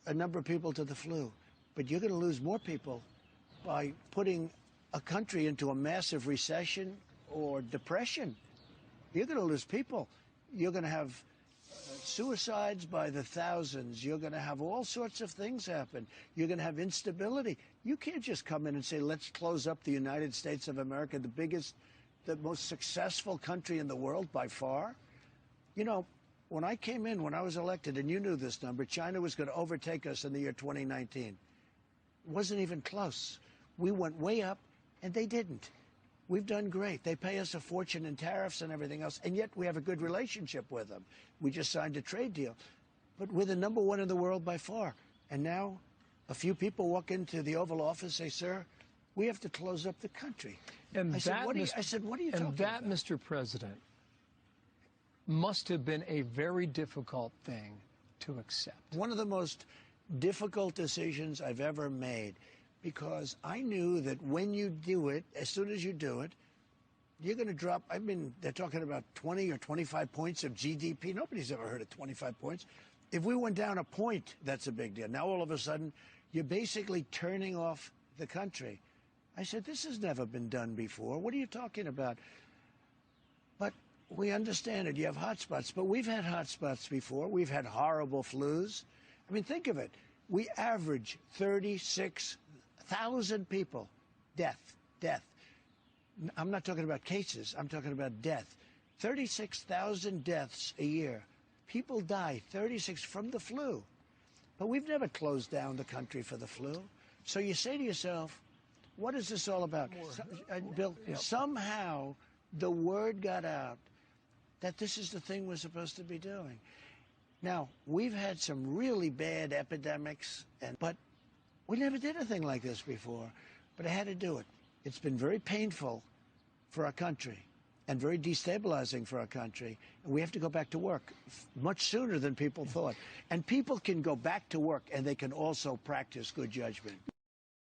a number of people to the flu, but you're going to lose more people by putting a country into a massive recession or depression. You're going to lose people. You're going to have suicides by the thousands. You're going to have all sorts of things happen. You're going to have instability. You can't just come in and say, let's close up the United States of America, the biggest, the most successful country in the world by far. You know, when I came in, when I was elected, and you knew this number, China was going to overtake us in the year 2019. It wasn't even close. We went way up, and they didn't. We've done great. They pay us a fortune in tariffs and everything else, and yet we have a good relationship with them. We just signed a trade deal. But we're the #1 in the world by far. And now a few people walk into the Oval Office and say, sir, we have to close up the country. And I said, what are you talking about? And that, Mr. President, must have been a very difficult thing to accept. One of the most difficult decisions I've ever made, because I knew that when you do it, as soon as you do it, you're going to drop. I mean, they're talking about 20 or 25 points of GDP. Nobody's ever heard of 25 points. If we went down a point, that's a big deal. Now, all of a sudden, you're basically turning off the country. I said, this has never been done before. What are you talking about? But we understand it. You have hot spots. But we've had hot spots before. We've had horrible flus. I mean, think of it. We average 36,000 people, death. I'm not talking about cases. I'm talking about death. 36,000 deaths a year. People die, 36 from the flu. But we've never closed down the country for the flu. So you say to yourself, what is this all about? Bill, somehow the word got out that this is the thing we're supposed to be doing. Now, we've had some really bad epidemics, but we never did a thing like this before. But I had to do it. It's been very painful for our country and very destabilizing for our country. And we have to go back to work much sooner than people thought. And people can go back to work, and they can also practice good judgment.